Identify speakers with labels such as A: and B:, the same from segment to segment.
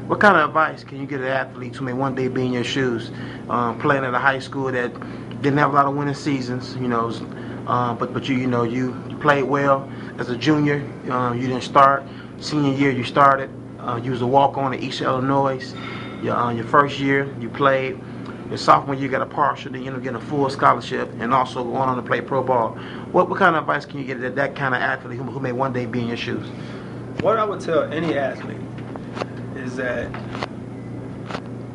A: What kind of advice can you give to athletes who may one day be in your shoes, playing at a high school that didn't have a lot of winning seasons, but you played well as a junior. You didn't start. Senior year you started. You was a walk-on at East Illinois. Your first year you played. Your sophomore year you got a partial, then you end up getting a full scholarship, and also going on to play pro ball. What kind of advice can you give to that kind of athlete who may one day be in your shoes?
B: What I would tell any athlete is that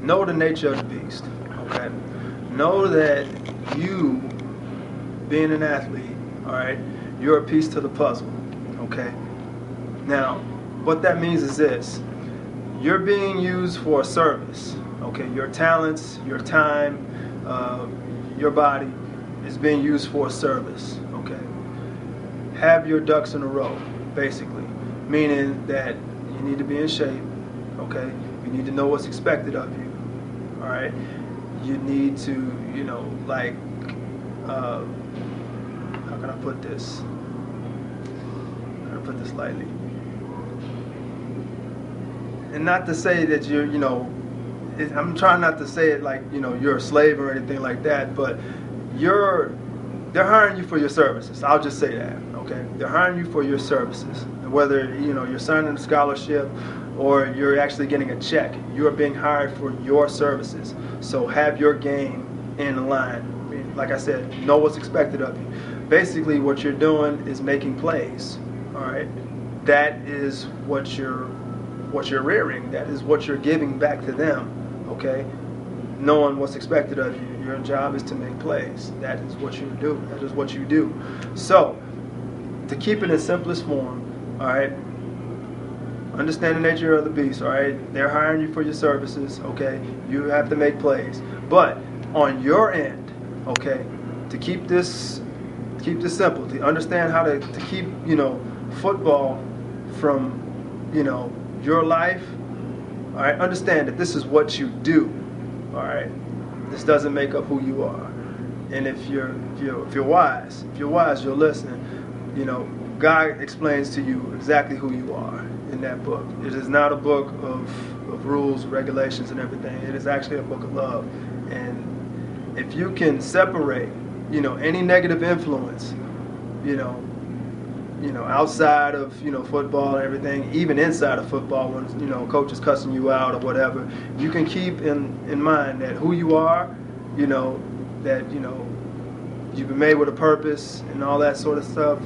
B: know the nature of the beast, okay? Know that you, being an athlete, all right, you're a piece to the puzzle, okay? Now, what that means is this. You're being used for a service, okay? Your talents, your time, your body is being used for a service, okay? Have your ducks in a row, basically, meaning that you need to be in shape, okay? You need to know what's expected of you, all right? You need to, how can I put this? How can I put this lightly? And not to say that I'm trying not to say it like, you're a slave or anything like that, but they're hiring you for your services. I'll just say that, okay? They're hiring you for your services. Whether, you're signing a scholarship or you're actually getting a check, you're being hired for your services. So have your game in line. I mean, like I said, know what's expected of you. Basically, what you're doing is making plays, all right? That is what you're rearing. That is what you're giving back to them, okay? Knowing what's expected of you. Your job is to make plays. That is what you do. That is what you do. So, to keep it in simplest form, all right, understand the nature of the beast, all right? They're hiring you for your services, okay? You have to make plays. But on your end, okay, to keep this simple, to understand how to keep, football from, your life, all right, understand that this is what you do, all right? This doesn't make up who you are. And if you're wise, you'll listen. God explains to you exactly who you are in that book. It is not a book of rules, regulations, and everything. It is actually a book of love. And if you can separate, any negative influence, outside of, football and everything, even inside of football when, coach is cussing you out or whatever, you can keep in mind that who you are, that, you've been made with a purpose and all that sort of stuff,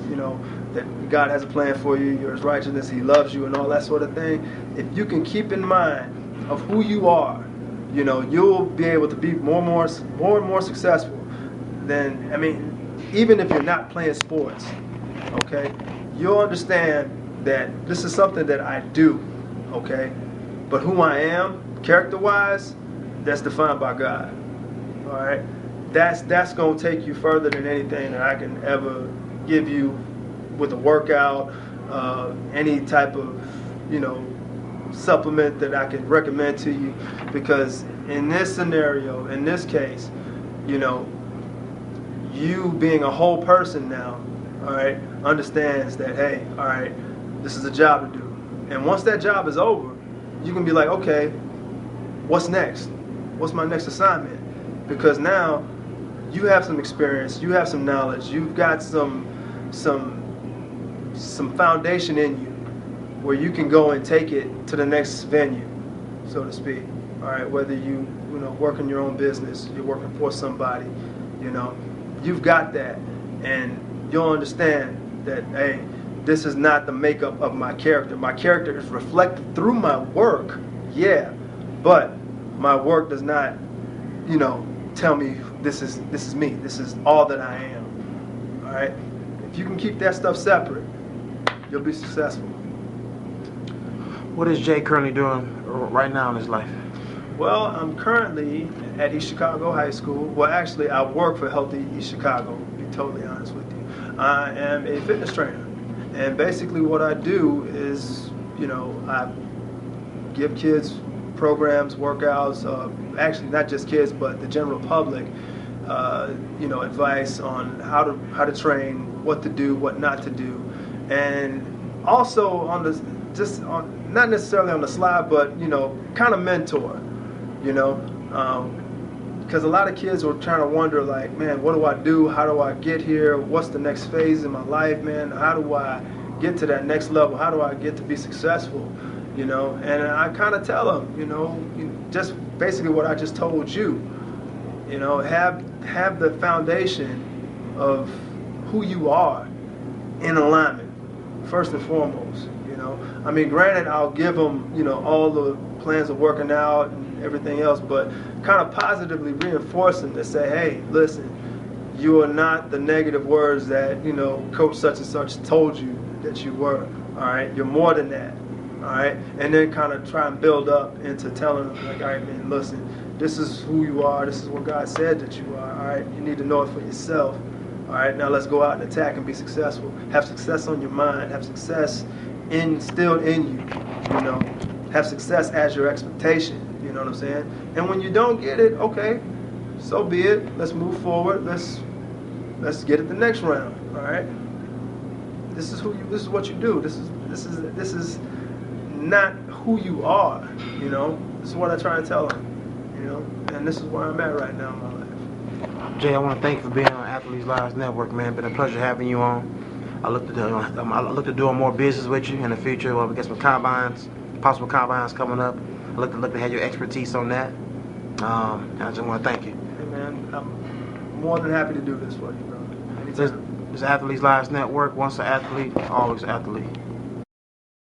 B: that God has a plan for you, your righteousness, He loves you and all that sort of thing. If you can keep in mind of who you are, you'll be able to be more and more successful than, even if you're not playing sports, okay, you'll understand that this is something that I do, okay, but who I am, character-wise, that's defined by God, all right? That's going to take you further than anything that I can ever give you with a workout, any type of, supplement that I can recommend to you, because in this scenario, in this case, you being a whole person now, all right, understands that, hey, all right, this is a job to do. And once that job is over, you can be like, okay, what's next? What's my next assignment? Because now you have some experience, you have some knowledge, you've got some foundation in you where you can go and take it to the next venue, so to speak. All right, whether you work in your own business, you're working for somebody, you've got that, and you'll understand that, hey, this is not the makeup of my character. My character is reflected through my work, yeah, but my work does not, tell me this is me. This is all that I am. All right. If you can keep that stuff separate, you'll be successful.
A: What is Jay currently doing right now in his life?
B: Well, I'm currently at East Chicago High School. Well, actually, I work for Healthy East Chicago, to be totally honest with you. I am a fitness trainer. And basically what I do is, I give kids programs, workouts, actually not just kids, but the general public, advice on how to train, what to do, what not to do. And also on the just on, not necessarily on the slide, but you know, kind of mentor, you know, because a lot of kids are trying to wonder, like, man, what do I do? How do I get here? What's the next phase in my life, man? How do I get to that next level? How do I get to be successful? You know, and I kind of tell them, you know, just basically what I just told you. You know, have the foundation of who you are in alignment, first and foremost. You know, I mean, granted, I'll give them, you know, all the plans of working out and everything else, but kind of positively reinforce them to say, hey, listen, you are not the negative words that, you know, Coach such and such told you that you were. All right, you're more than that. All right, and then kind of try and build up into telling them, like, all right, man, listen, this is who you are. This is what God said that you are. All right, you need to know it for yourself. All right, now let's go out and attack and be successful. Have success on your mind. Have success instilled in you. You know, have success as your expectation. You know what I'm saying? And when you don't get it, okay, so be it. Let's move forward. Let's get it the next round. All right. This is who you. This is what you do. This is not who you are. You know. This is what I try to tell them. You know, and this is where I'm at right now in my life.
A: Jay, I want to thank you for being on Athletes Lives Network, man. Been a pleasure having you on. I look to doing more business with you in the future. Well, we get some combines, possible combines coming up. I look to have your expertise on that. And I just want to thank you.
B: Hey man, I'm more than happy to do this for you, bro. Anytime.
A: This is Athletes Lives Network. Once an athlete, always an athlete.